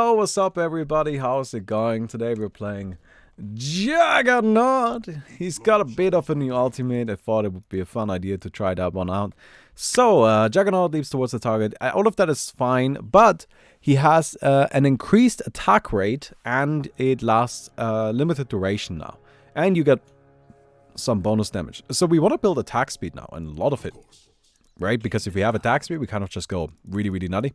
Oh, what's up, everybody? How's it going? Today we're playing Juggernaut. He's got a bit of a new ultimate. I thought it would be a fun idea to try that one out. So, Juggernaut leaps towards the target. All of that is fine, but he has an increased attack rate, and it lasts limited duration now. And you get some bonus damage. So we want to build attack speed now, and a lot of it, right? Because if we have attack speed, we kind of just go really, really nutty.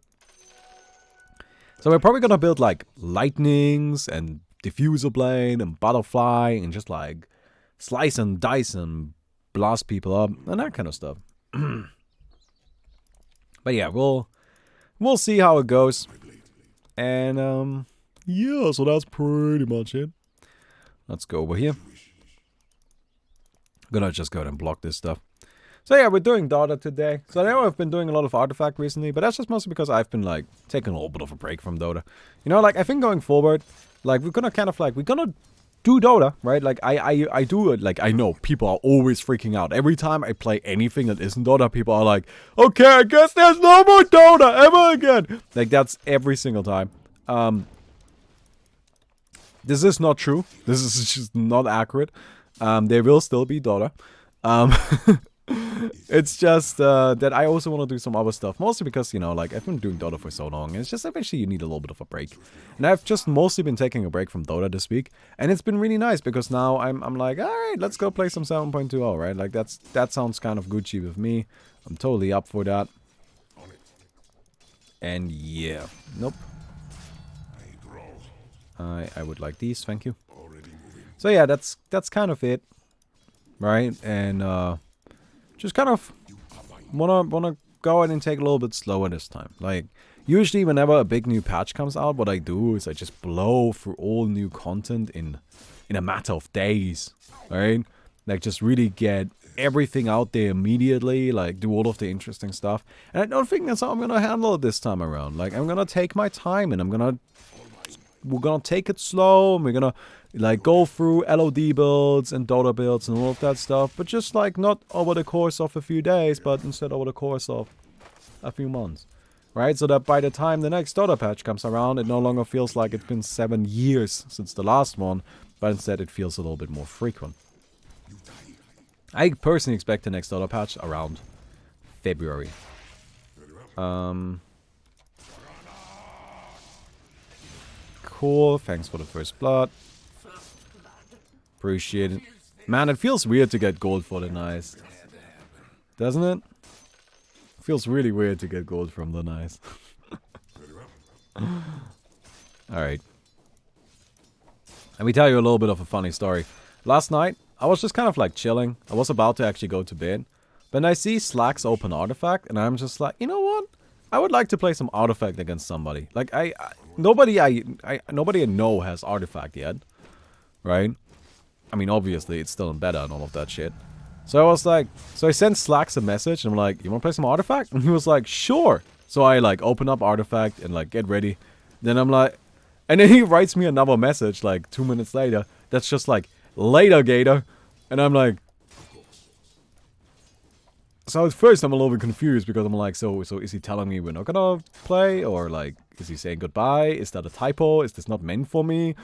So we're probably gonna build like lightnings and diffuser blade and butterfly and just like slice and dice and blast people up and that kind of stuff. But yeah, we'll see how it goes. And yeah, so that's pretty much it. Let's go over here. I'm gonna just go ahead and block this stuff. So yeah, we're doing Dota today. So I know I've been doing a lot of Artifact recently, but that's just mostly because I've been like taking a little bit of a break from Dota. You know, like I think going forward, like we're gonna kind of like, we're gonna do Dota, right? Like I do it, like I know people are always freaking out. Every time I play anything that isn't Dota, people are like, okay, I guess there's no more Dota ever again. Like that's every single time. This is not true. This is just not accurate. There will still be Dota. It's just that I also want to do some other stuff. Mostly because, you know, like, I've been doing Dota for so long. And it's just eventually you need a little bit of a break. And I've just mostly been taking a break from Dota this week. And it's been really nice because now I'm like, alright, let's go play some 7.20, right? Like, that sounds kind of Gucci with me. I'm totally up for that. And yeah. Nope. I would like these, thank you. So yeah, that's kind of it. Right? And just kind of wanna go ahead and take a little bit slower this time. Like, usually whenever a big new patch comes out, what I do is I just blow through all new content in a matter of days, right? Like, just really get everything out there immediately, like, do all of the interesting stuff. And I don't think that's how I'm gonna handle it this time around. Like, I'm gonna take my time, and we're gonna take it slow, and we're gonna like go through LOD builds and Dota builds and all of that stuff, but just like not over the course of a few days, but instead over the course of a few months, right? So that by the time the next Dota patch comes around, it no longer feels like it's been 7 years since the last one, but instead it feels a little bit more frequent. I personally expect the next Dota patch around February. Cool, thanks for the first blood. Appreciate it. Man, it feels weird to get gold for the nice. Doesn't it? Feels really weird to get gold from the nice. Alright. Let me tell you a little bit of a funny story. Last night, I was just kind of like chilling. I was about to actually go to bed. But I see Slack's open artifact, and I'm just like, you know what? I would like to play some artifact against somebody. Like, nobody I know has artifact yet. Right? I mean, obviously, it's still in beta and all of that shit. So I was like, so I sent Slacks a message, and I'm like, you want to play some Artifact? And he was like, sure. So I, like, open up Artifact and, like, get ready. Then I'm like, and then he writes me another message, like, 2 minutes later. That's just like, later, Gator. And I'm like, so at first I'm a little bit confused because I'm like, so is he telling me we're not gonna play? Or, like, is he saying goodbye? Is that a typo? Is this not meant for me?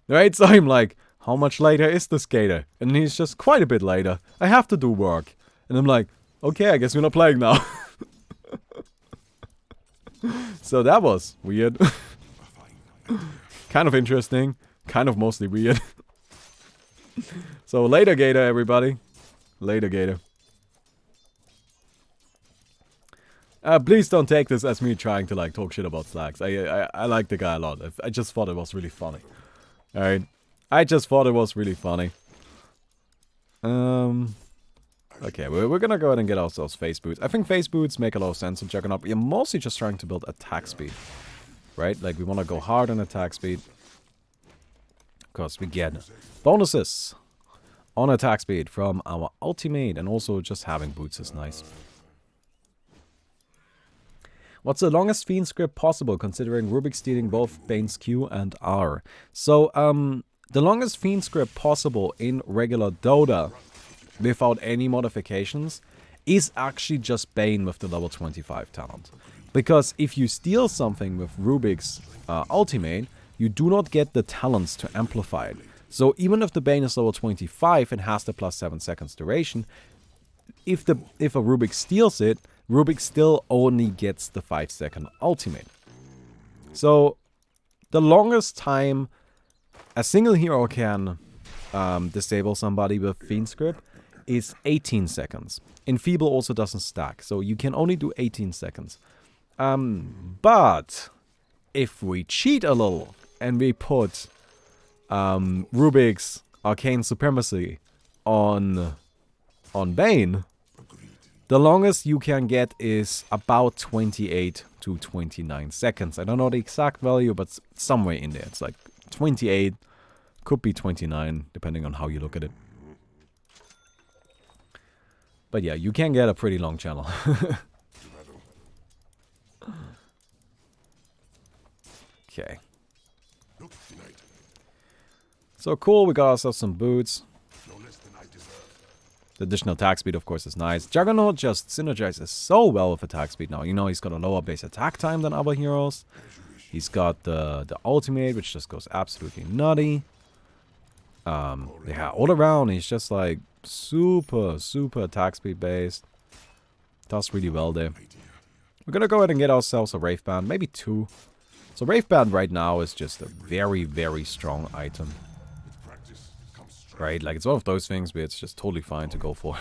Right? So I'm like, how much later is this, Gator? And he's just quite a bit later. I have to do work. And I'm like, okay, I guess we're not playing now. So that was weird. Kind of interesting. Kind of mostly weird. So later, Gator, everybody. Later, Gator. Please don't take this as me trying to like talk shit about Slacks. I like the guy a lot. I just thought it was really funny. Alright. I just thought it was really funny. Okay, we're gonna go ahead and get ourselves face boots. I think face boots make a lot of sense in Juggernaut. We're mostly just trying to build attack speed. Right? Like, we want to go hard on attack speed. Because we get bonuses on attack speed from our ultimate. And also just having boots is nice. What's the longest Fiend script possible, considering Rubik stealing both Bane's Q and R? So, the longest Fiend script possible in regular Dota, without any modifications, is actually just Bane with the level 25 talent. Because if you steal something with Rubik's ultimate, you do not get the talents to amplify it. So even if the Bane is level 25 and has the plus 7 seconds duration, if a Rubik steals it, Rubik still only gets the 5-second ultimate. So the longest time a single hero can disable somebody with Fiend's Grip is 18 seconds. Enfeeble also doesn't stack, so you can only do 18 seconds. But if we cheat a little and we put Rubik's Arcane Supremacy on Bane, the longest you can get is about 28 to 29 seconds. I don't know the exact value, but somewhere in there. It's like 28, could be 29, depending on how you look at it. But yeah, you can get a pretty long channel. Okay. So cool, we got ourselves some boots. The additional attack speed, of course, is nice. Juggernaut just synergizes so well with attack speed now. You know, he's got a lower base attack time than other heroes. He's got the ultimate, which just goes absolutely nutty. Yeah, all around, he's just like super attack speed based. Does really well there. We're gonna go ahead and get ourselves a Wraith Band, maybe 2. So Wraith Band right now is just a very strong item. Right, like it's one of those things where it's just totally fine to go for.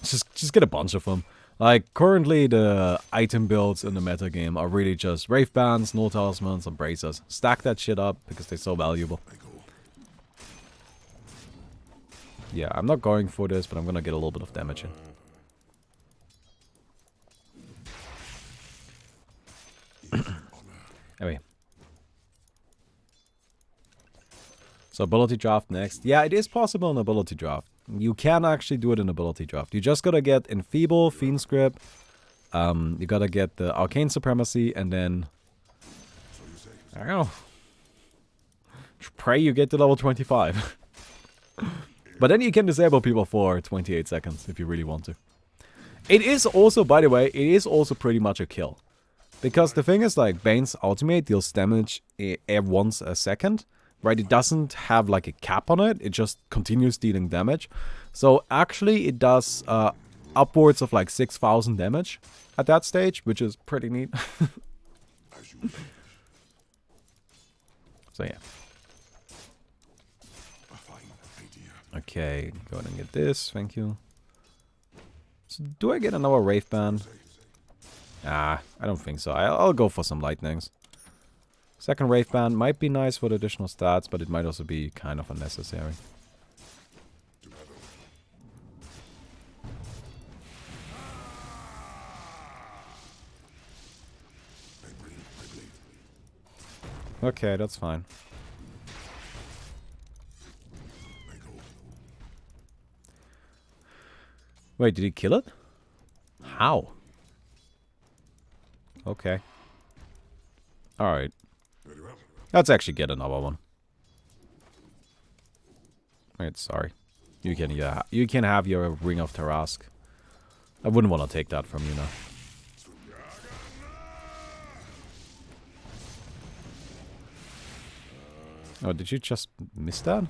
just get a bunch of them. Like currently the item builds in the meta game are really just Wraith Bands, Null Talismans, and Bracers. Stack that shit up because they're so valuable. Yeah, I'm not going for this, but I'm gonna get a little bit of damage in. Anyway. So ability draft next. Yeah, it is possible in ability draft. You can actually do it in ability draft. You just gotta get Enfeeble, Fiend's Grip. You gotta get the Arcane Supremacy, and then I don't know. Pray you get to level 25. But then you can disable people for 28 seconds if you really want to. It is also, by the way, it is also pretty much a kill. Because the thing is, like, Bane's ultimate deals damage once a second. Right, it doesn't have like a cap on it, it just continues dealing damage. So actually it does upwards of like 6,000 damage at that stage, which is pretty neat. So yeah. Okay, go ahead and get this, thank you. So do I get another Wraith Band? Ah, I don't think so. I'll go for some lightnings. Second Wraith Band might be nice for the additional stats, but it might also be kind of unnecessary. Okay, that's fine. Wait, did he kill it? How? Okay. Alright. Let's actually get another one. Wait, sorry. You can, yeah, you can have your Ring of Tarask. I wouldn't want to take that from you now. Oh, did you just miss that?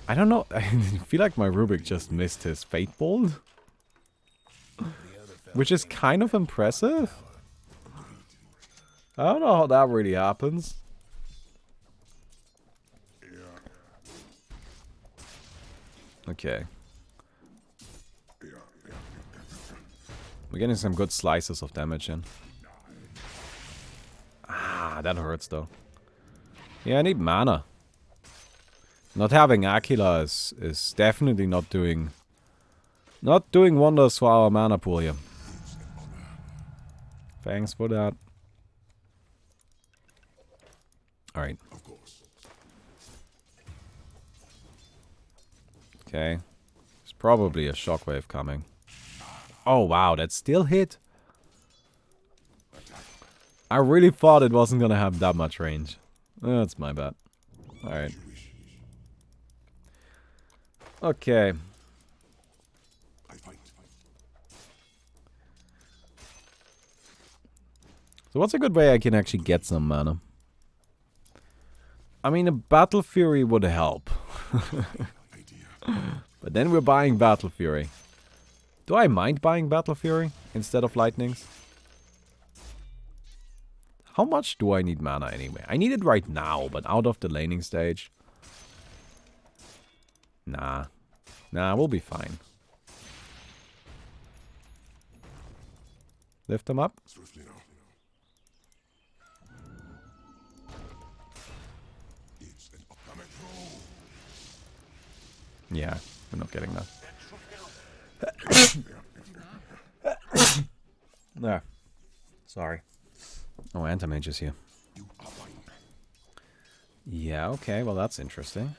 I don't know. I feel like my Rubik just missed his Fate Bolt. Which is kind of impressive. I don't know how that really happens. Okay. We're getting some good slices of damage in. Ah, that hurts though. Yeah, I need mana. Not having Aquila is definitely not doing wonders for our mana pool here. Thanks for that. Alright. Okay. There's probably a shockwave coming. Oh wow, that still hit? I really thought it wasn't gonna have that much range. That's my bad. Alright. Okay. So what's a good way I can actually get some mana? I mean, a Battle Fury would help. But then we're buying Battle Fury. Do I mind buying Battle Fury instead of Lightnings? How much do I need mana anyway? I need it right now, but out of the laning stage. Nah. Nah, we'll be fine. Lift them up. Yeah, we're not getting that. There. Sorry. Oh, Anti-Mage is here. Yeah, okay, well that's interesting.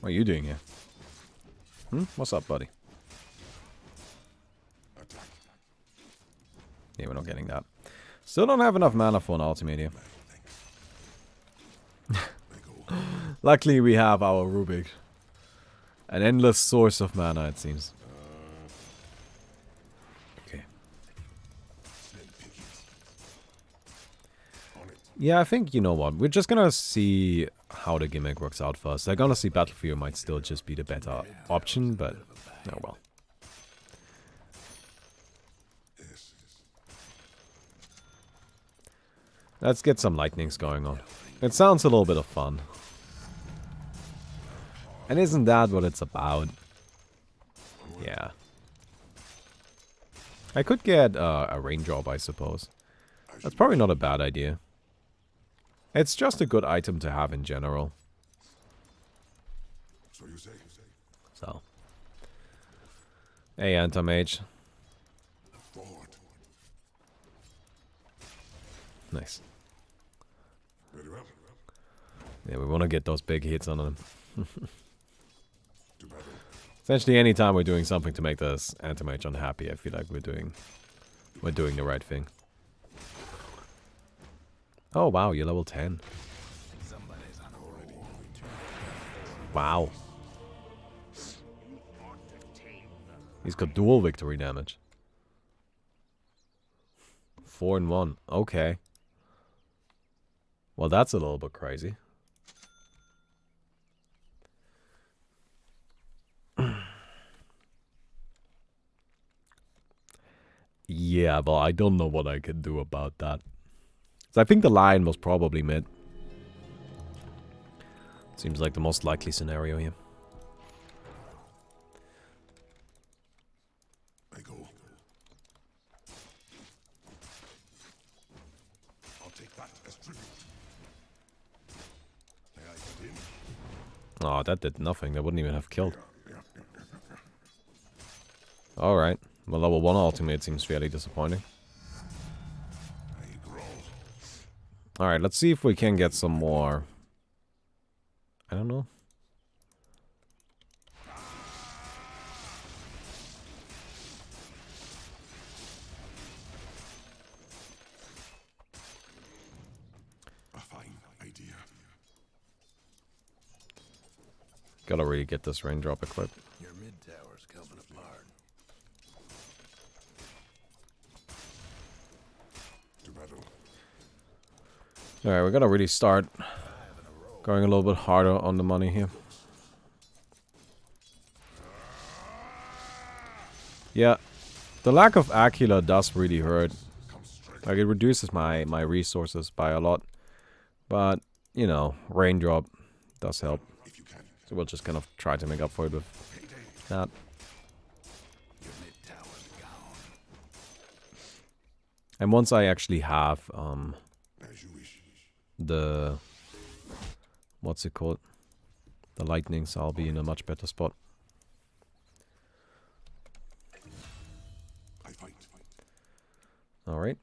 What are you doing here? What's up, buddy? Yeah, we're not getting that. Still don't have enough mana for an ultimate here. Luckily we have our Rubik. An endless source of mana, it seems. Okay. Yeah, I think, you know what, we're just gonna see how the gimmick works out first. Like, honestly, Battlefield might still just be the better option, but oh well. Let's get some lightnings going on. It sounds a little bit of fun. And isn't that what it's about? Yeah. I could get a raindrop, I suppose. That's probably not a bad idea. It's just a good item to have in general. So. Hey, Anti-Mage. Nice. Yeah, we want to get those big hits on them. Essentially, anytime we're doing something to make this Anti-Mage unhappy, I feel like we're doing the right thing. Oh wow, you're level 10. Wow. He's got dual victory damage. 4 and 1. Okay. Well, that's a little bit crazy. Yeah, well, I don't know what I can do about that. So I think the lion was probably mid. Seems like the most likely scenario here. I go. I'll take that as tribute. Oh, that did nothing. That wouldn't even have killed. Alright. Well, level 1 ultimate seems fairly disappointing. Alright, let's see if we can get some more. I don't know. A fine idea. Gotta really get this raindrop equipped. Your mid tower's coming apart. To battle. Alright, we gotta really start going a little bit harder on the money here. Yeah, the lack of Aquila does really hurt. Like, it reduces my resources by a lot. But, you know, raindrop does help. So we'll just kind of try to make up for it with that. And once I actually have the, what's it called? The lightnings, I'll be in a much better spot. Alright.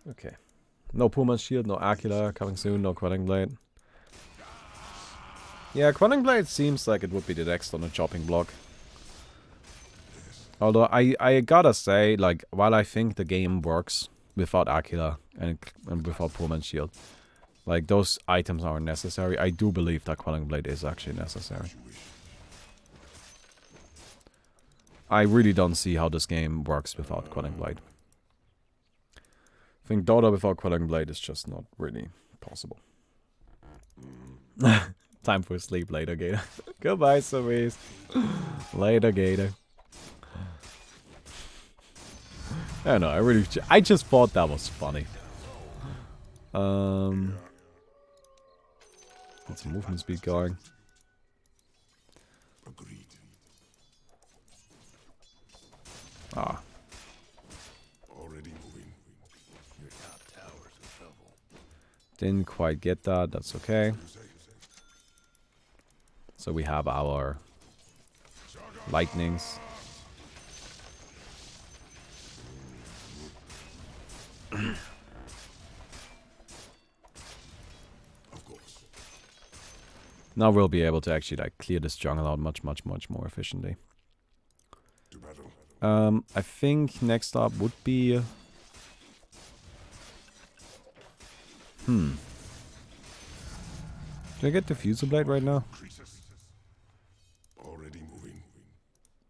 Okay. No Puma's Shield, no Aquila coming soon, no Quelling Blade. Yeah, Quelling Blade seems like it would be the next on a chopping block. Although I gotta say, like, while I think the game works without Aquila and without Pullman's shield. Like, those items are necessary. I do believe that Quelling Blade is actually necessary. I really don't see how this game works without Quelling Blade. I think Dota without Quelling Blade is just not really possible. Time for sleep later, Gator. Goodbye, Cerise. Later, Gator. I don't know, I just thought that was funny. What's the movement speed going? Ah. Didn't quite get that, that's okay. So we have our lightnings. Now we'll be able to actually like clear this jungle out much more efficiently. I think next up would be... Should I get the Fuser Blade right now?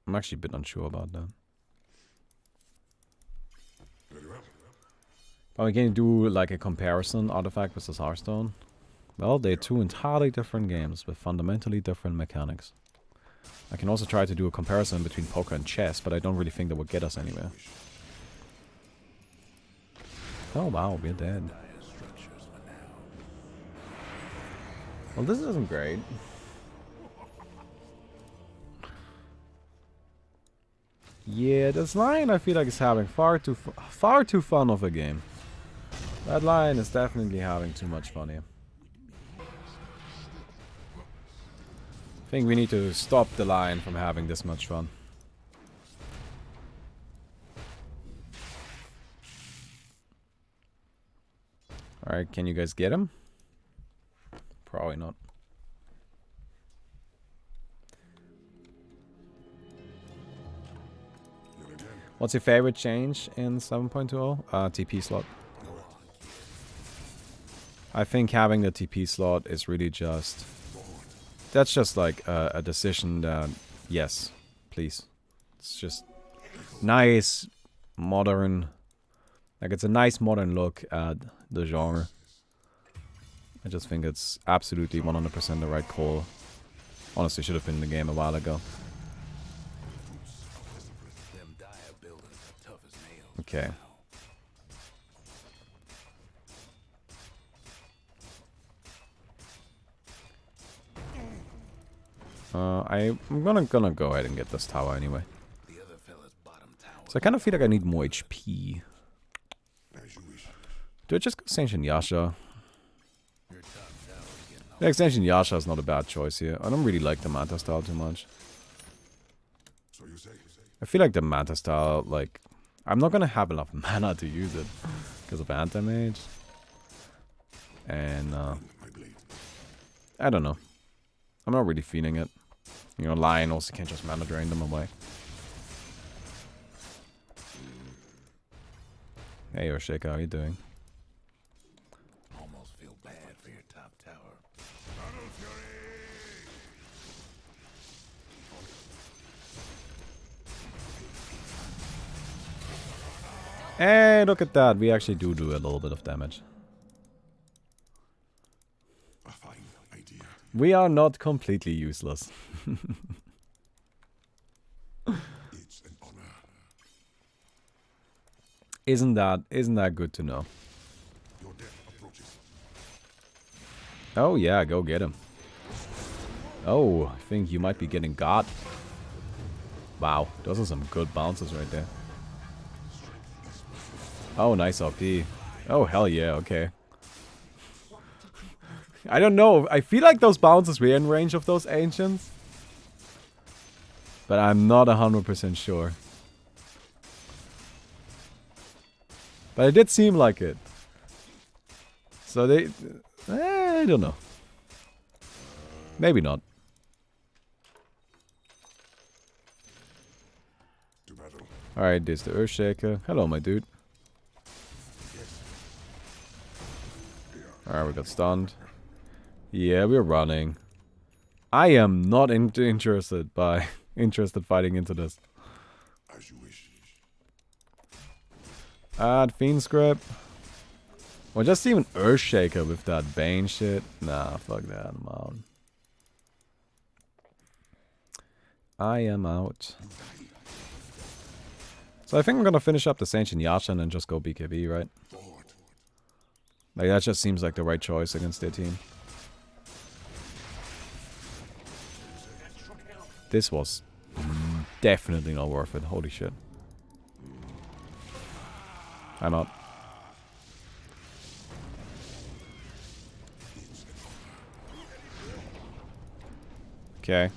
I'm actually a bit unsure about that. But we can do like a comparison artifact versus Hearthstone. Well, they're two entirely different games with fundamentally different mechanics. I can also try to do a comparison between poker and chess, but I don't really think that would get us anywhere. Oh wow, we're dead. Well, this isn't great. Yeah, this Lion I feel like is having far too fun of a game. That Lion is definitely having too much fun here. I think we need to stop the Lion from having this much fun. Alright, can you guys get him? Probably not. What's your favorite change in 7.20? TP slot. I think having the TP slot is really just... That's just like a decision that, yes, please. It's just nice, modern... Like, it's a nice modern look at the genre. I just think it's absolutely 100% the right call. Honestly, should have been in the game a while ago. Okay. I'm gonna go ahead and get this tower anyway. So I kind of feel like I need more HP. Do I just go Sanctioned Yasha? The Extension Yasha is not a bad choice here. I don't really like the Manta style too much. I feel like the Manta style, like... I'm not gonna have enough mana to use it because of Anti-Mage. And, I don't know. I'm not really feeling it. You know, Lion also can't just mana drain them away. Hey, Yoshika, how are you doing? Almost feel bad for your top tower. Hey, look at that. We actually do a little bit of damage. We are not completely useless. It's an honor. Isn't that good to know? Your death approaches. Oh yeah, go get him. Oh, I think you might be getting got. Wow, those are some good bounces right there. Oh, nice RP. Oh, hell yeah, okay. I don't know, I feel like those bounces were in range of those ancients. But I'm not 100% sure. But it did seem like it. So they... I don't know. Maybe not. Alright, there's the Earthshaker. Hello, my dude. Alright, we got stunned. Yeah, we're running. I am not interested fighting into this. As you wish. Add Fiend Script. Or just even Earthshaker with that Bane shit. Nah, fuck that. I'm out. I am out. So I think I'm gonna finish up the Ancient Yasha and then just go BKB, right? Like, that just seems like the right choice against their team. This was definitely not worth it. Holy shit. I'm out. Okay.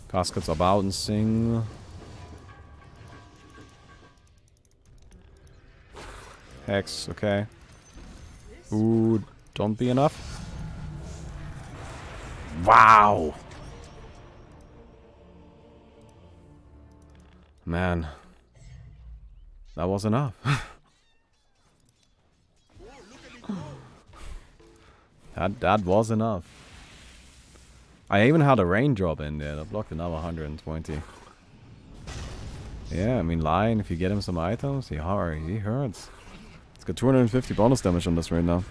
Caskets are bouncing. Hex, okay. Ooh, don't be enough. Wow! Man. That was enough. That was enough. I even had a raindrop in there that blocked another 120. Yeah, I mean, Lion, if you get him some items, he hurts. He's got 250 bonus damage on this right now.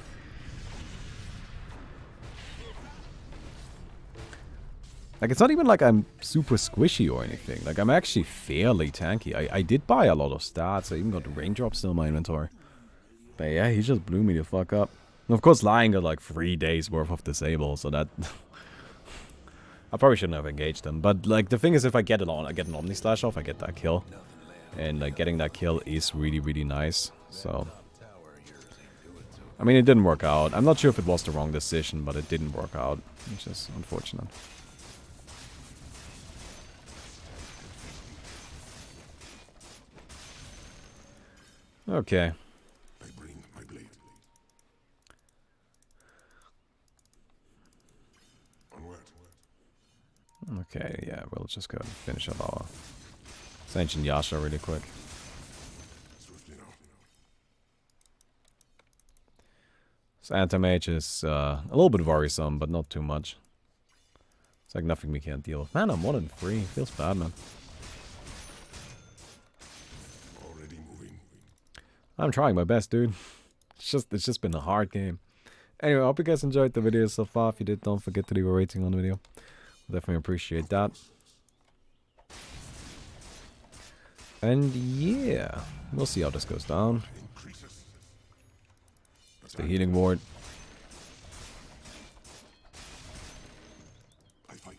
Like, it's not even like I'm super squishy or anything. Like, I'm actually fairly tanky. I did buy a lot of stats. I even got the raindrop still in my inventory. But yeah, he just blew me the fuck up. And of course, Lion got like 3 days worth of disable, so that... I probably shouldn't have engaged him. But, like, the thing is, if I get an Omni Slash off, I get that kill. And, like, getting that kill is really, really nice. So... I mean, it didn't work out. I'm not sure if it was the wrong decision, but it didn't work out. Which is unfortunate. Okay. I bring my blade. Onward. Okay, yeah, we'll just go and finish up our Ancient Yasha really quick. Swiftly now. This Anti-Mage is a little bit worrisome, but not too much. It's like nothing we can't deal with. Man, I'm 1-3. Feels bad, man. Already moving. I'm trying my best, dude. It's just been a hard game. Anyway, I hope you guys enjoyed the video so far. If you did, don't forget to leave a rating on the video. Definitely appreciate that. And yeah, we'll see how this goes down. It's the healing ward. I fight.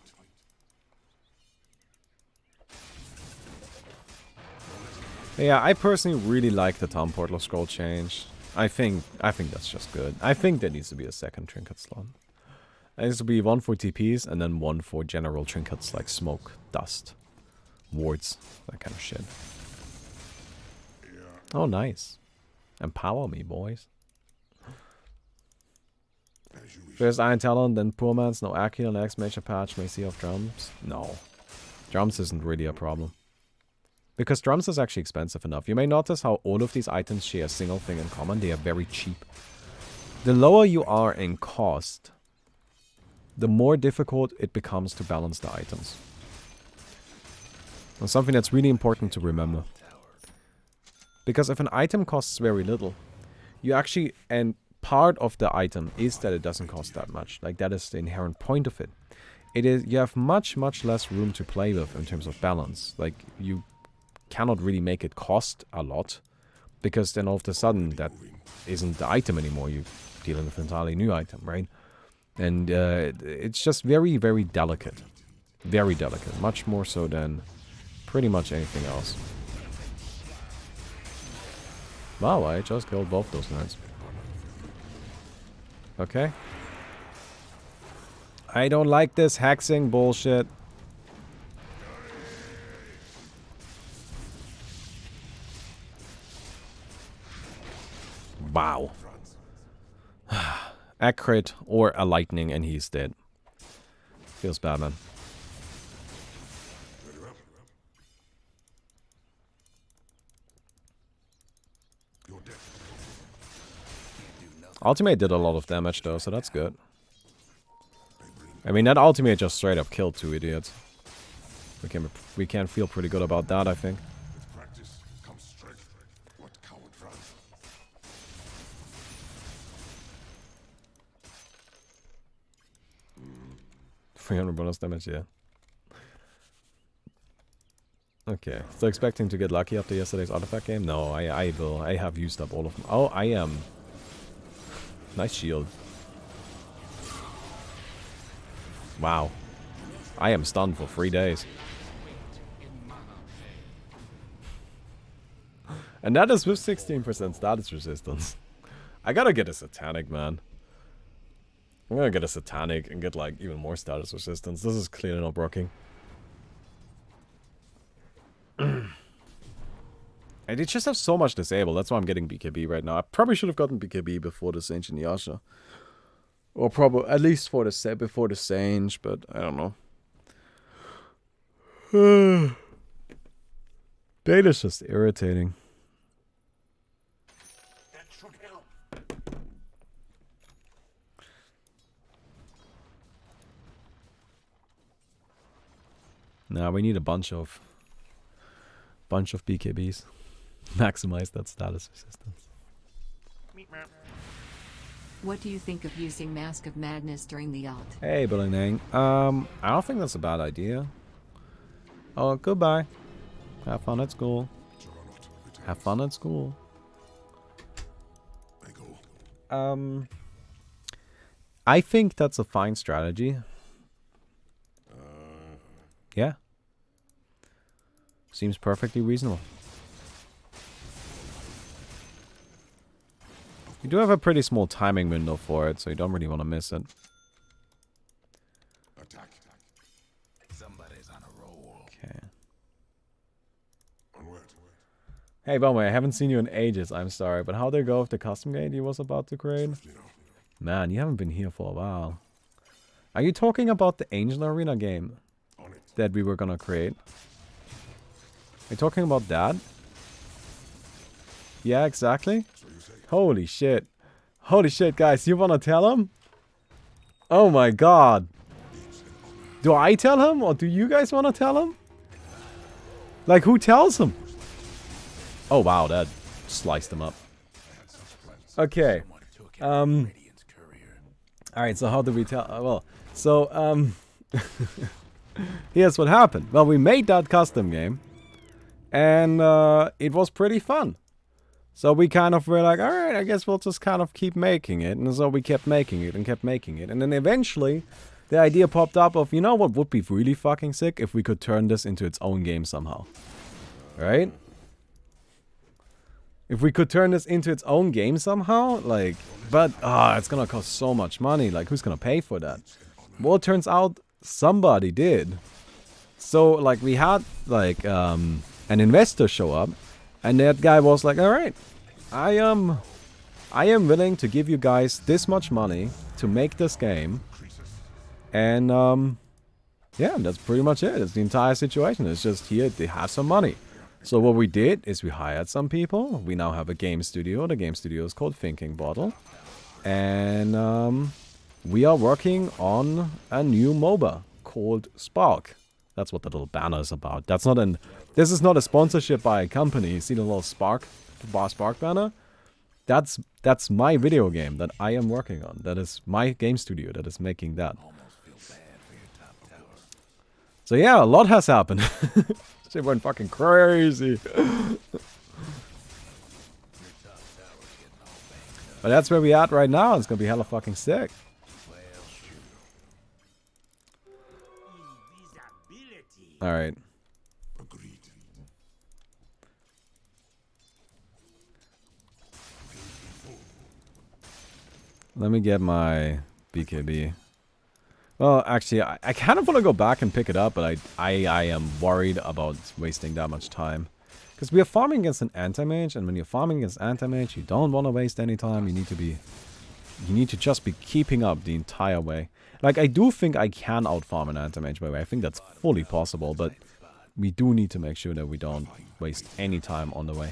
Yeah, I personally really like the Town Portal scroll change. I think that's just good. I think there needs to be a second trinket slot. There needs to be one for TPs and then one for general trinkets like smoke, dust, wards, that kind of shit. Oh, nice. Empower me, boys. First Iron Talon, then Poor Man's, no Aki on the next major patch, may see off drums. No. Drums isn't really a problem. Because drums is actually expensive enough. You may notice how all of these items share a single thing in common. They are very cheap. The lower you are in cost, the more difficult it becomes to balance the items. And something that's really important to remember. Because if an item costs very little, you actually... And part of the item is that it doesn't cost that much. Like, that is the inherent point of it. It is... You have much, much less room to play with in terms of balance. Like, you cannot really make it cost a lot. Because then all of a sudden, that isn't the item anymore. You're dealing with an entirely new item, right? And it's just very, very delicate. Very delicate. Much more so than pretty much anything else. Wow, I just killed both those knights. Okay. I don't like this hexing bullshit. Wow. A crit or a lightning and he's dead. Feels bad, man. Ultimate did a lot of damage though, so that's good. I mean, that ultimate just straight up killed 2 idiots. We can feel pretty good about that, I think. With practice comes strength. What coward runs? 300 bonus damage, yeah. Okay, so expecting to get lucky after yesterday's artifact game? No, I will. I have used up all of them. Oh, I am. Nice shield. Wow. I am stunned for 3 days. And that is with 16% status resistance. I gotta get a satanic, man. I'm gonna get a satanic and get like even more status resistance. This is clearly not working. I did just have so much disabled. That's why I'm getting BKB right now. I probably should have gotten BKB before the Sage and Yasha. Or probably at least for the before the Sage, but I don't know. Data's just irritating. That should help. Nah, we need a bunch of BKBs. Maximize that status resistance. What do you think of using Mask of Madness during the ult? Hey, Billy Nang. I don't think that's a bad idea. Oh, goodbye. Have fun at school. Juggernaut returns. Have fun at school. I go. I think that's a fine strategy. Yeah. Seems perfectly reasonable. You do have a pretty small timing window for it, so you don't really want to miss it. Attack. Somebody's on a roll. Okay. Onward. Hey, Baumi, I haven't seen you in ages. I'm sorry, but how'd it go with the custom game you was about to create? Swiftly now. Man, you haven't been here for a while. Are you talking about the Angel Arena game On it. that we were gonna create? Are you talking about that? Yeah, exactly. So you say. Holy shit. Holy shit, guys. You wanna tell him? Oh my god. Do I tell him or do you guys wanna tell him? Like, who tells him? Oh wow, that sliced him up. Okay. Alright, so how do we tell? Well, so, here's what happened. Well, we made that custom game. And it was pretty fun. So we kind of were like, alright, I guess we'll just kind of keep making it. And so we kept making it and kept making it. And then eventually, the idea popped up of, you know what would be really fucking sick? If we could turn this into its own game somehow. Right? If we could turn this into its own game somehow, like, but, it's gonna cost so much money. Like, who's gonna pay for that? Well, it turns out somebody did. So, like, we had, like, an investor show up, and that guy was like, alright, I am willing to give you guys this much money to make this game. And, yeah, that's pretty much it. It's the entire situation. It's just here, they have some money. So what we did is we hired some people. We now have a game studio. The game studio is called Thinking Bottle. And we are working on a new MOBA called Spark. That's what the little banner is about. That's not this is not a sponsorship by a company. You see the little Spark banner? That's my video game that I am working on. That is my game studio that is making that. So yeah, a lot has happened. Shit went fucking crazy. But that's where we at right now. It's gonna be hella fucking sick. Alright. Agreed. Let me get my BKB. Well, actually, I kind of want to go back and pick it up, but I am worried about wasting that much time. Because we are farming against an anti-mage, and when you're farming against anti-mage, you don't want to waste any time. You need to just be keeping up the entire way. Like, I do think I can outfarm an anti-mage, by the way. I think that's fully possible, but we do need to make sure that we don't waste any time on the way.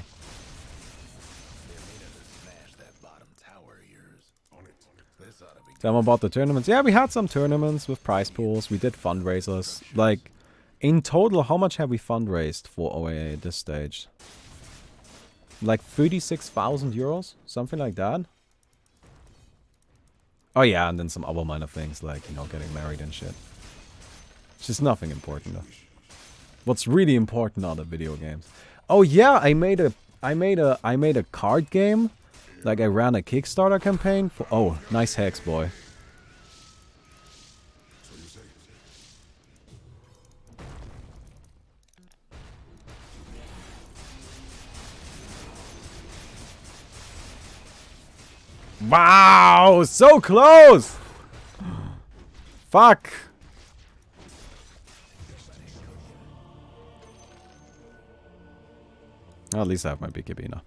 Tell them about the tournaments. Yeah, we had some tournaments with prize pools. We did fundraisers. Like, in total, how much have we fundraised for OAA at this stage? Like 36,000 euros? Something like that? Oh yeah, and then some other minor things like, you know, getting married and shit. It's just nothing important though. What's really important are the video games. Oh yeah, I made a card game. Like I ran a Kickstarter campaign for. Oh, nice hex, boy. Wow, so close. Fuck. Well, at least I have my BKB now.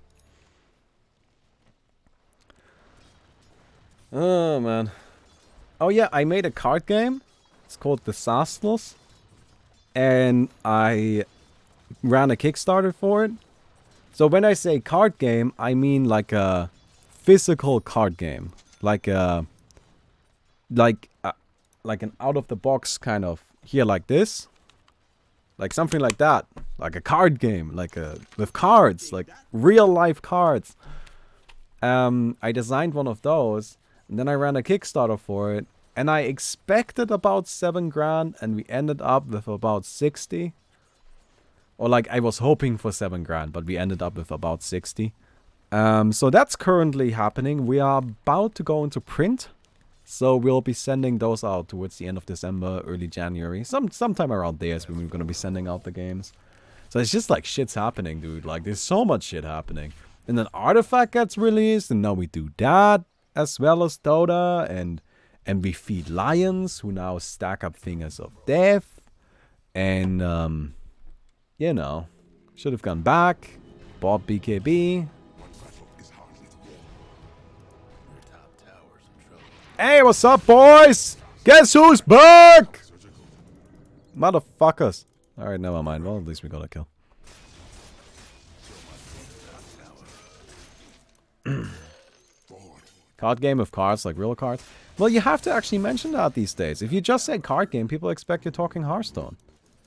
Oh, man. Oh, yeah, I made a card game. It's called Disasters. And I ran a Kickstarter for it. So when I say card game, I mean like a physical card game. Like an out-of-the-box kind of here like this. Like something like that. Like a card game. With cards. Like real-life cards. I designed one of those. And then I ran a Kickstarter for it. And I expected about 7 grand. And we ended up with about 60. Or like I was hoping for 7 grand. But we ended up with about 60. So that's currently happening. We are about to go into print. So we'll be sending those out towards the end of December, early January. Sometime around there is when we're going to be sending out the games. So it's just like shit's happening, dude. Like there's so much shit happening. And then Artifact gets released. And now we do that. As well as Dota. And we feed lions who now stack up Fingers of Death. And, you know. Should have gone back. Bought BKB. Hey, what's up, boys? Guess who's back? Motherfuckers. Alright, never mind. Well, at least we got a kill. Card game of cards, like real cards. Well, you have to actually mention that these days. If you just say card game, people expect you're talking Hearthstone.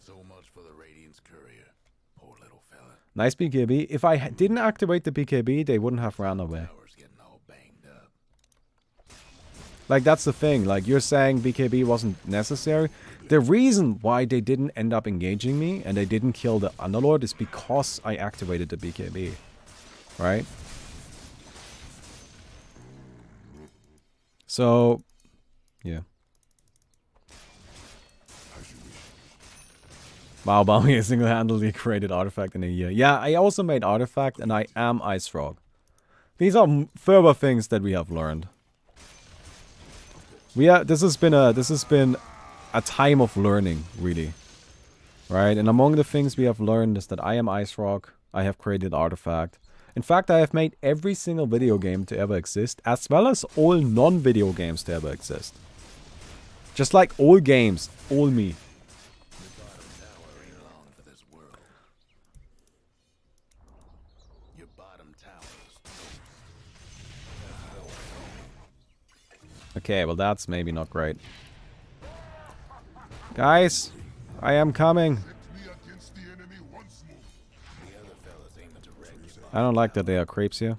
So much for the Radiant's courier. Poor little fella. Nice BKB. If I didn't activate the BKB, they wouldn't have ran away. Like, that's the thing. Like, you're saying BKB wasn't necessary. The reason why they didn't end up engaging me and they didn't kill the Underlord is because I activated the BKB. Right? So, yeah. Wow, Baumi has single-handedly created Artifact in a year. Yeah, I also made Artifact and I am Ice Frog. These are further things that we have learned. This has been a time of learning, really. Right? And among the things we have learned is that I am Ice Rock. I have created Artifact. In fact, I have made every single video game to ever exist, as well as all non-video games to ever exist. Just like all games, all me. Okay, well that's maybe not great. Guys, I am coming. I don't like that they are creeps here.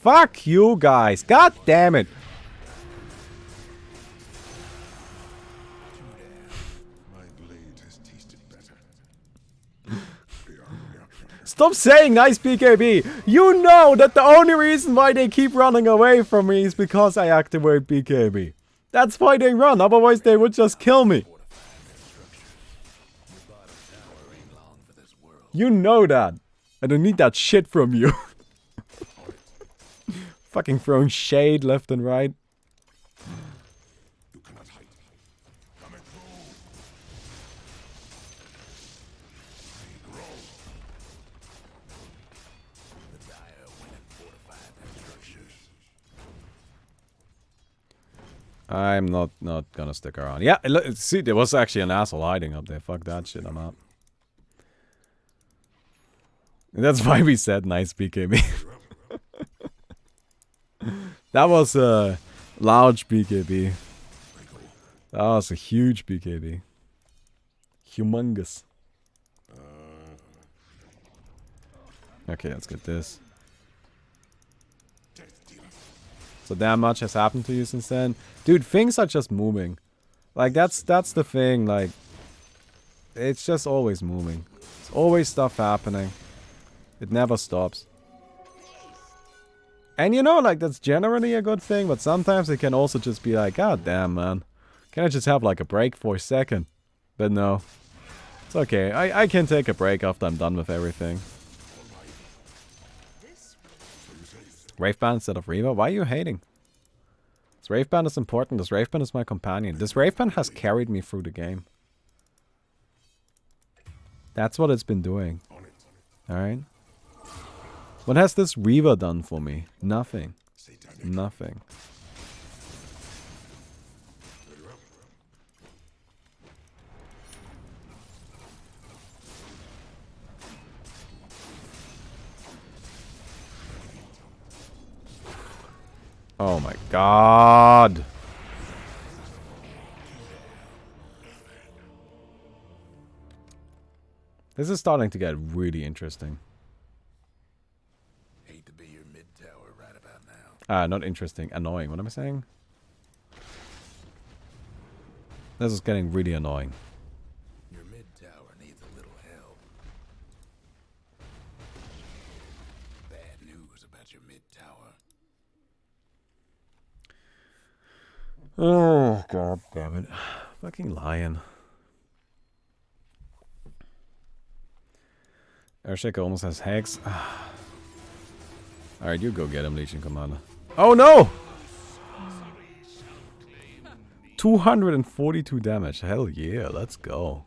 Fuck you guys. God damn it. Stop saying nice BKB. You know that the only reason why they keep running away from me is because I activate BKB. That's why they run. Otherwise they would just kill me. You know that. I don't need that shit from you. Fucking throwing shade left and right. I'm not gonna stick around. Yeah, see, there was actually an asshole hiding up there. Fuck that shit, I'm out. That's why we said nice BKB. That was a large BKB. That was a huge BKB. Humongous. Okay, let's get this. So that much has happened to you since then? Dude, things are just moving. Like, that's the thing, like... It's just always moving. There's always stuff happening. It never stops. And you know, like, that's generally a good thing, but sometimes it can also just be like, God damn, man. Can I just have, like, a break for a second? But no. It's okay. I can take a break after I'm done with everything. Wraveband instead of Reaver? Why are you hating? This Wraveband is important. This Wraveband is my companion. This Wraveband has carried me through the game. That's what it's been doing. Alright? What has this Reaver done for me? Nothing. Nothing. Oh my god. This is starting to get really interesting. Hate to be your mid tower right about now. Not interesting. Annoying. What am I saying? This is getting really annoying. Your mid tower needs a little help. Bad news about your mid tower. Oh, god damn it. Fucking lion. Earthshaker almost has Hex. Alright, you go get him, Legion Commander. Oh no! 242 damage. Hell yeah, let's go.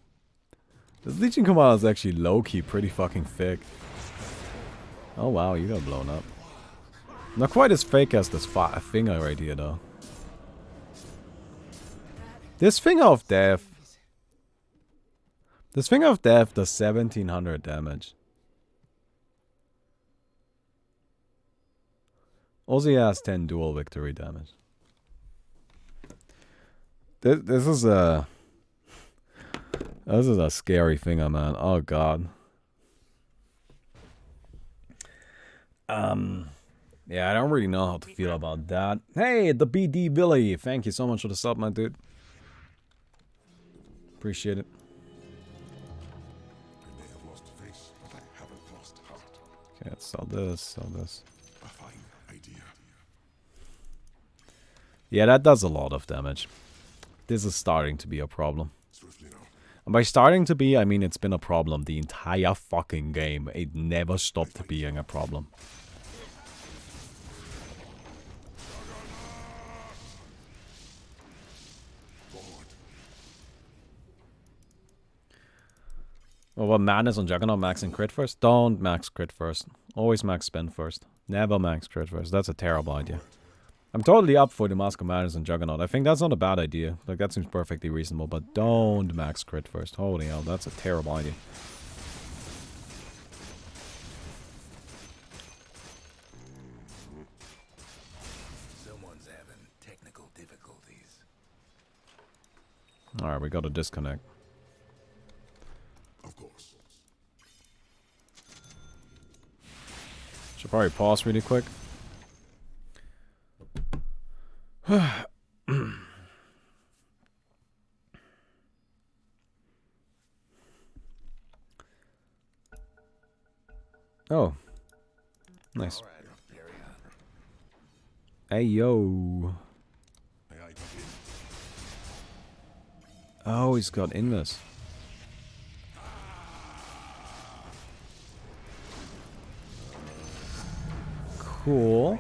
This Legion Commander is actually low-key pretty fucking thick. Oh wow, you got blown up. Not quite as fake as this finger right here though. This Finger of Death. This Finger of Death does 1700 damage. Also, he has 10 dual victory damage. This is a scary finger, man. Oh god. Yeah, I don't really know how to feel about that. Hey, the BD Billy, thank you so much for the sub, my dude. Appreciate it. I may have lost face, but I haven't lost heart. Okay, let's sell this, sell this. A fine idea. Yeah, that does a lot of damage. This is starting to be a problem. Swiftly now. And by starting to be, I mean it's been a problem the entire fucking game. It never stopped being a problem. Well, what madness on Juggernaut maxing crit first? Don't max crit first. Always max spend first. Never max crit first. That's a terrible idea. I'm totally up for the Mask of Madness on Juggernaut. I think that's not a bad idea. Like, that seems perfectly reasonable. But don't max crit first. Holy hell, that's a terrible idea. Someone's having technical difficulties. Alright, we got to disconnect. Of course. Should probably pause really quick. Oh. Nice. Hey, yo. Oh, he's got Invis. Cool.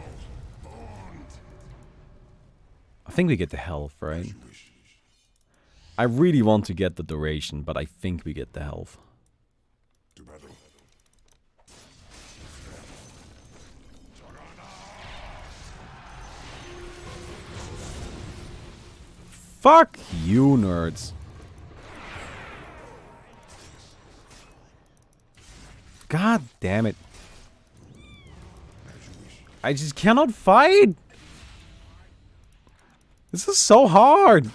I think we get the health, right? I really want to get the duration, but I think we get the health. To battle. Fuck you, nerds. God damn it. I just cannot fight. This is so hard.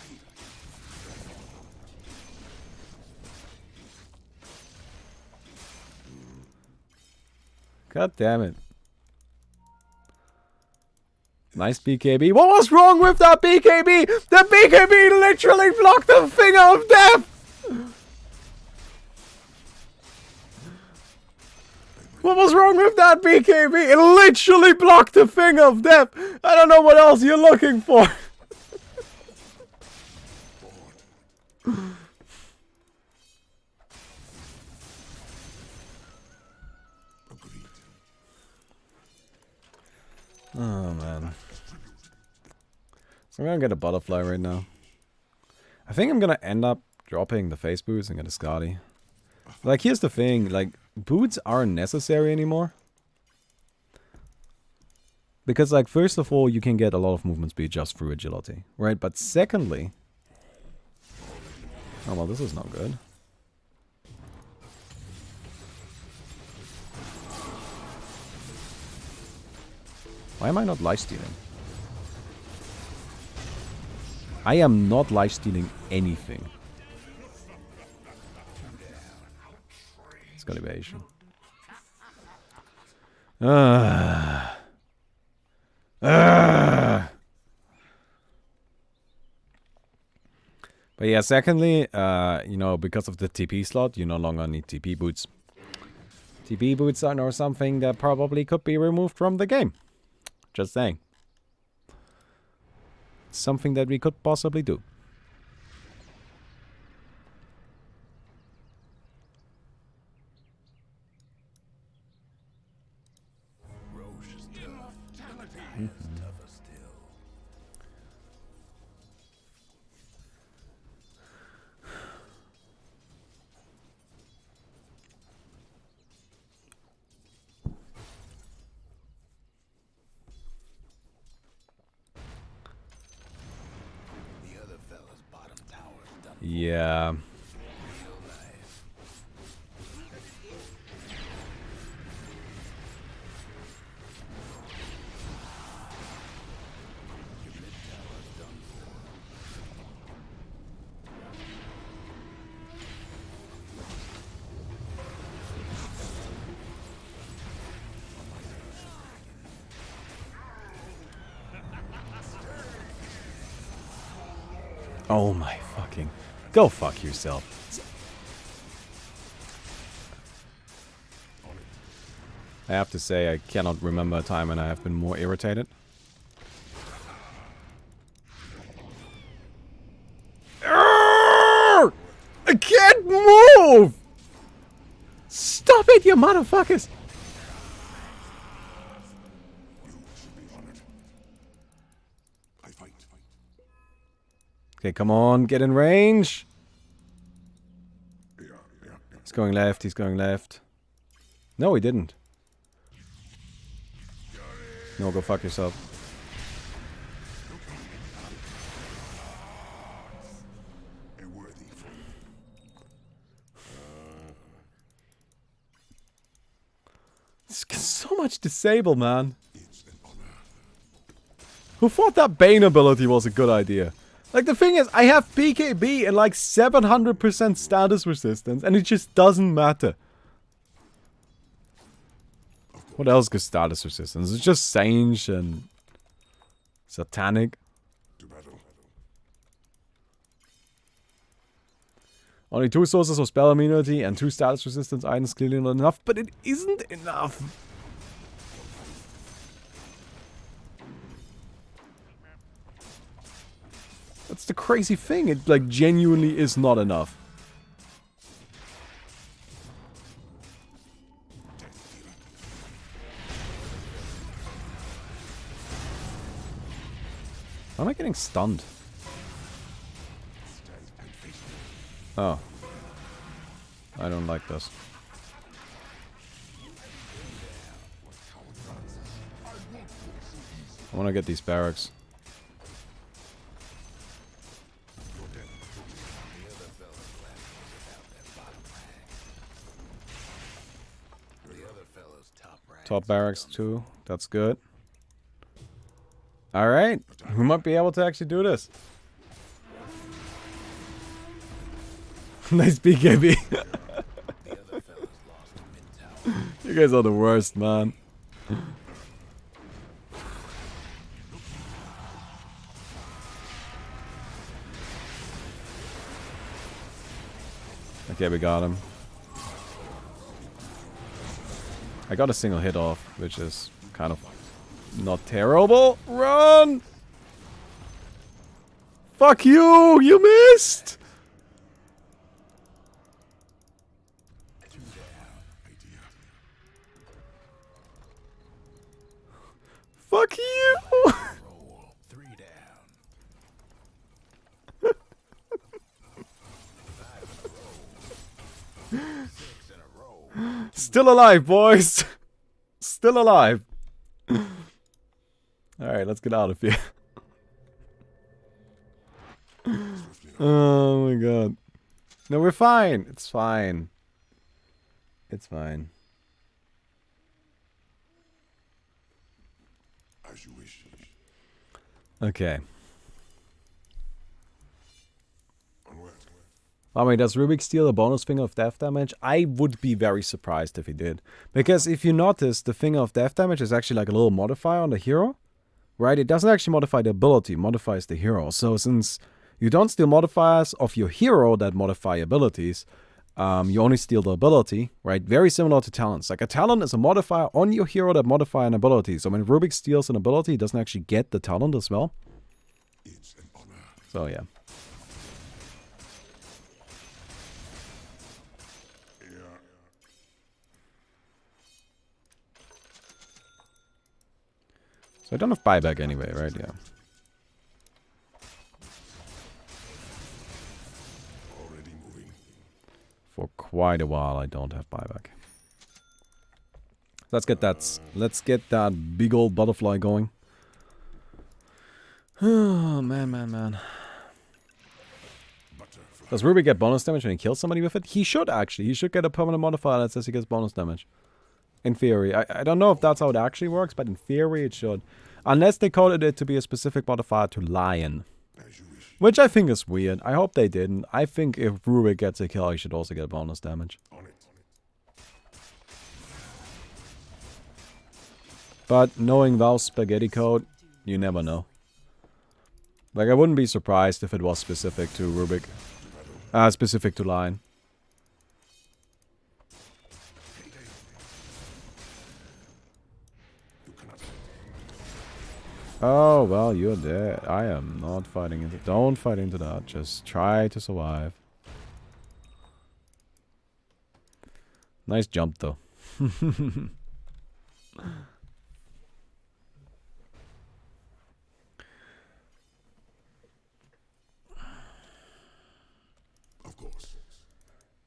God damn it. Nice BKB. What was wrong with that BKB? The BKB literally blocked the finger of death! What was wrong with that BKB? It literally blocked the finger of death! I don't know what else you're looking for. Oh man. So I'm gonna get a butterfly right now. I think I'm gonna end up dropping the face boots and get a Scotty. Like, here's the thing, like, boots aren't necessary anymore. Because, like, first of all, you can get a lot of movement speed just through agility, right? But secondly... Oh, well, this is not good. Why am I not lifestealing? I am not lifestealing anything. It's got evasion. But yeah, secondly, you know, because of the TP slot, you no longer need TP boots. TP boots are now something that probably could be removed from the game. Just saying. Something that we could possibly do. Yeah. Oh my fucking... Go fuck yourself. I have to say, I cannot remember a time when I have been more irritated. Arrgh! I can't move! Stop it, you motherfuckers! Okay, come on, get in range. He's going left, he's going left. No, he didn't. No, go fuck yourself. It's so much disable, man. Who thought that Bane ability was a good idea? Like, the thing is, I have BKB and like 700% status resistance, and it just doesn't matter. What else gives status resistance? It's just Sange and Satanic. Only 2 sources of spell immunity and 2 status resistance items clearly not enough, but it isn't enough. That's the crazy thing, it like genuinely is not enough. Why am I getting stunned? Oh. I don't like this. I want to get these barracks. Top barracks too. That's good. Alright, we might be able to actually do this. Nice BKB. You guys are the worst, man. Okay, we got him. I got a single hit off, which is kind of not terrible. Run! Fuck you! You missed! Fuck you! Still alive, boys! Still alive! Alright, let's get out of here. Oh my god. No, we're fine. It's fine. It's fine. As you wish. Okay. Onward. I mean, does Rubik steal a bonus Finger of Death damage? I would be very surprised if he did. Because if you notice, the Finger of Death damage is actually like a little modifier on the hero. Right? It doesn't actually modify the ability, it modifies the hero. So since you don't steal modifiers of your hero that modify abilities, you only steal the ability, right? Very similar to talents. Like a talent is a modifier on your hero that modify an ability. So when Rubik steals an ability, he doesn't actually get the talent as well. It's an honor. So yeah. So I don't have buyback anyway, right? Yeah. Already moving. For quite a while, I don't have buyback. Let's get that big old butterfly going. Oh man. Butterfly. Does Ruby get bonus damage when he kills somebody with it? He should actually. He should get a permanent modifier that says he gets bonus damage. In theory. I don't know if that's how it actually works, but in theory it should. Unless they coded it to be a specific modifier to Lion. As you wish. Which I think is weird. I hope they didn't. I think if Rubik gets a kill, he should also get bonus damage. On it. But knowing Valve's spaghetti code, you never know. Like, I wouldn't be surprised if it was specific to Rubik. Specific to Lion. Oh, well, you're dead. I am not fighting into... Don't fight into that. Just try to survive. Nice jump, though. Of course.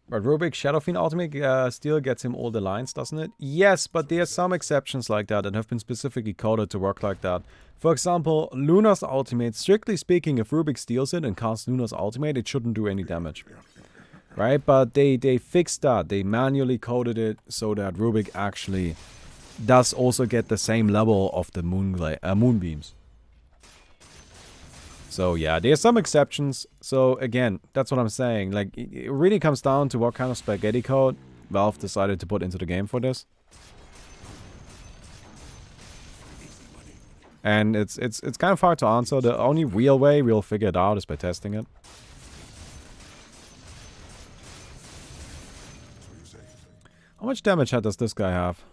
But Rubik's Shadow Fiend ultimate still gets him all the lines, doesn't it? Yes, but there are some exceptions like that that have been specifically coded to work like that. For example, Luna's ultimate, strictly speaking, if Rubik steals it and casts Luna's ultimate, it shouldn't do any damage. Right? But they fixed that. They manually coded it so that Rubik actually does also get the same level of the moonbeams. So yeah, there's some exceptions. So again, that's what I'm saying. Like, it really comes down to what kind of spaghetti code Valve decided to put into the game for this. And it's kind of hard to answer. The only real way we'll figure it out is by testing it. How much damage does this guy have?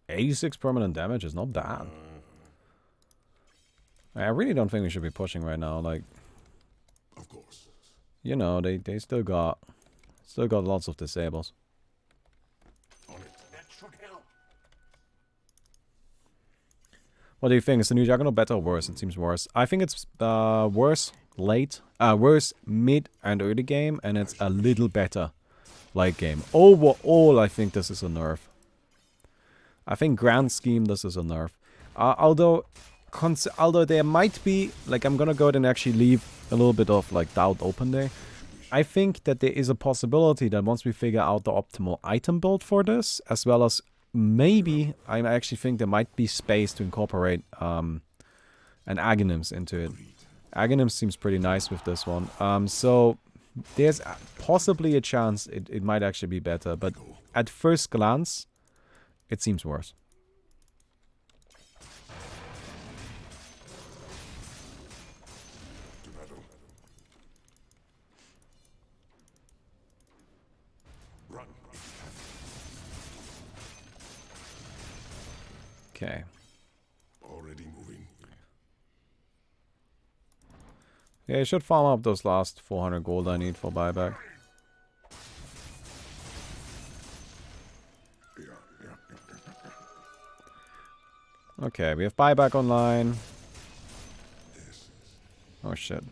86 permanent damage is not bad. I really don't think we should be pushing right now. Like, Of course. you know, they still got lots of disables. On it. That should help. What do you think? Is the new Juggernaut better or worse? It seems worse. I think it's worse worse mid and early game, and it's a little better late game. Overall, I think this is a nerf. I think grand scheme, this is a nerf. Although there might be, like, I'm gonna go ahead and actually leave a little bit of, like, doubt open there. I think that there is a possibility that once we figure out the optimal item build for this, as well as maybe, I actually think there might be space to incorporate and Aghanims into it. Aghanims seems pretty nice with this one. So there's possibly a chance it might actually be better, but at first glance, it seems worse. Okay. Already moving. Yeah, I should farm up those last 400 gold I need for buyback. Okay, we have buyback online. Oh shit.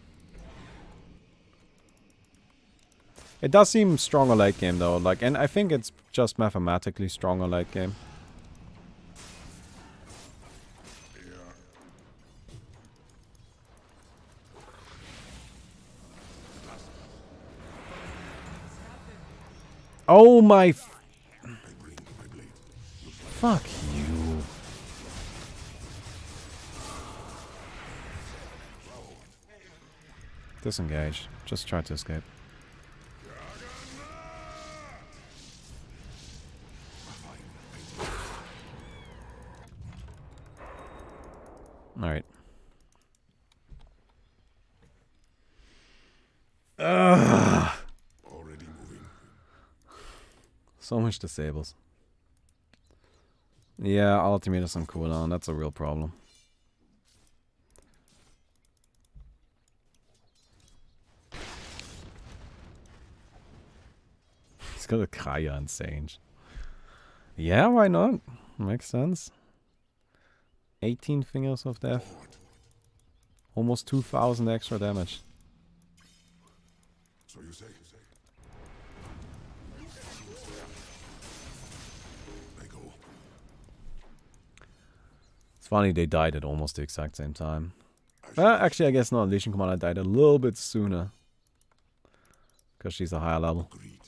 It does seem stronger late game though, like, and I think it's just mathematically stronger late game. Oh my fuck you. Disengage. Just try to escape. Alright. Already moving. So much disables. Yeah, ultimate is on cooldown. That's a real problem. He's got a Kaya and Sage. Yeah, why not? Makes sense. 18 Fingers of Death. Almost 2,000 extra damage. So you say. They go. It's funny they died at almost the exact same time. Actually, I guess not. Legion Commander died a little bit sooner. Because she's a higher level. Agreed.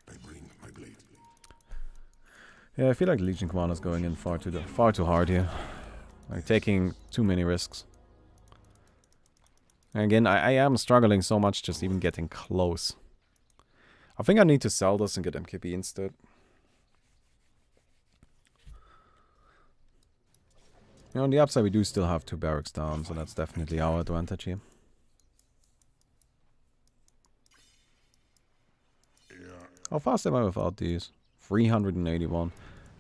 I bring my blade. Yeah, I feel like Legion Commander's going in far too hard here. Like taking too many risks. And again, I am struggling so much just even getting close. I think I need to sell this and get MKB instead. You know, on the upside we do still have 2 barracks down, so that's definitely our advantage here. How fast am I without these? 381.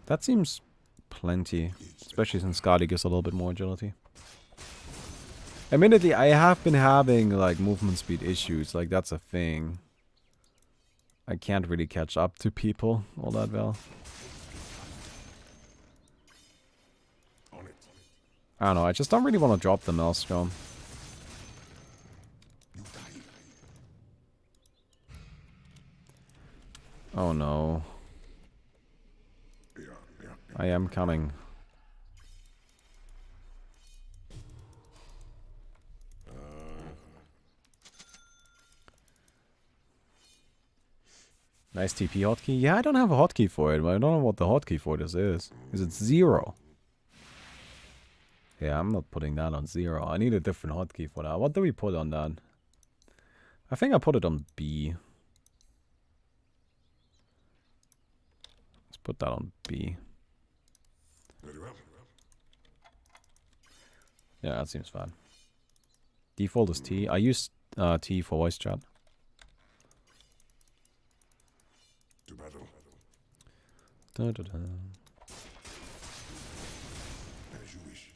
That seems plenty, especially since Skadi gives a little bit more agility. Admittedly, I have been having like movement speed issues, like that's a thing. I can't really catch up to people all that well. On it. I don't know, I just don't really want to drop the Maelstrom. You die. Oh no. Yeah. I am coming. Nice TP hotkey. Yeah, I don't have a hotkey for it, but I don't know what the hotkey for this is. Is it 0? Yeah, I'm not putting that on 0. I need a different hotkey for that. What do we put on that? I think I put it on B. Let's put that on B. Very well. Yeah, that seems fine. Default is T. I use T for voice chat. To battle. Da, da, da. As you wish.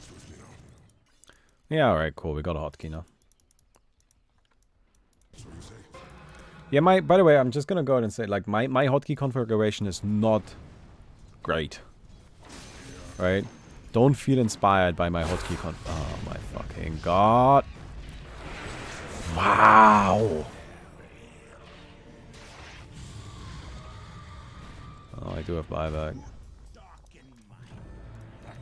Swiftly now. Yeah, alright, cool. We got a hotkey now. So you say. Yeah, by the way, I'm just gonna go ahead and say, like, my hotkey configuration is not great. Right? Don't feel inspired by my hotkey oh my fucking god. Wow. Oh, I do have buyback.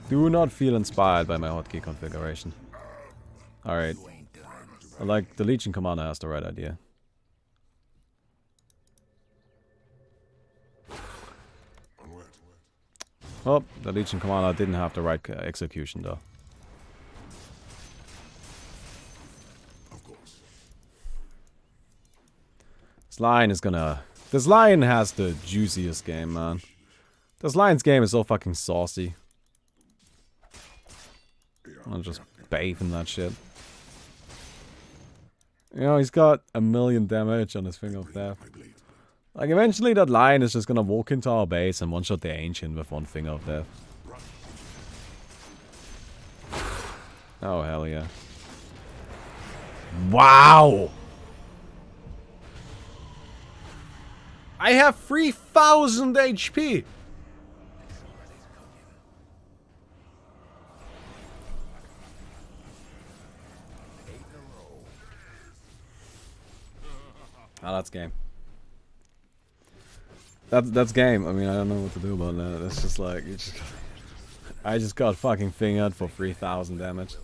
Do not feel inspired by my hotkey configuration. Alright. Like, the Legion Commander has the right idea. Oh, the Legion Commander didn't have the right execution though. Of course. This Lion is gonna... This Lion has the juiciest game, man. This Lion's game is so fucking saucy. I'm just bathing that shit. You know, he's got 1,000,000 damage on his Finger of Death. Like, eventually that Lion is just gonna walk into our base and one-shot the Ancient with 1 Finger of Death. Oh, hell yeah. Wow! I have 3,000 HP! Oh, that's game. That's game. I mean, I don't know what to do about that. It's just like, I just got fucking fingered for 3,000 damage.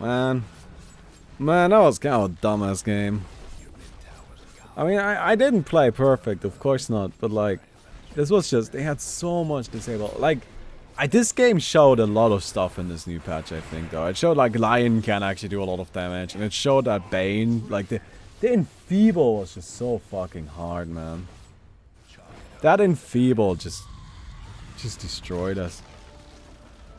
Man, that was kind of a dumbass game. I mean, I didn't play perfect, of course not, but like, this was just, they had so much disable. Like, this game showed a lot of stuff in this new patch, I think, though. It showed, like, Lion can actually do a lot of damage, and it showed that Bane, like, the Enfeeble was just so fucking hard, man. That Enfeeble just destroyed us.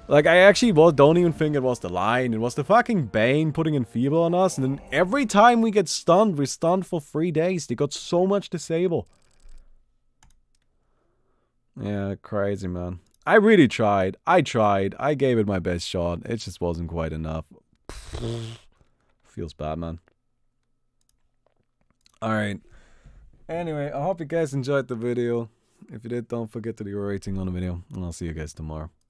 Like, I actually don't even think it was the Lion, it was the fucking Bane putting Enfeeble on us, and then every time we get stunned, we're stunned for 3 days. They got so much disable. Yeah, crazy, man. I really tried. I gave it my best shot. It just wasn't quite enough. Feels bad, man. Alright. Anyway, I hope you guys enjoyed the video. If you did, don't forget to leave a rating on the video. And I'll see you guys tomorrow.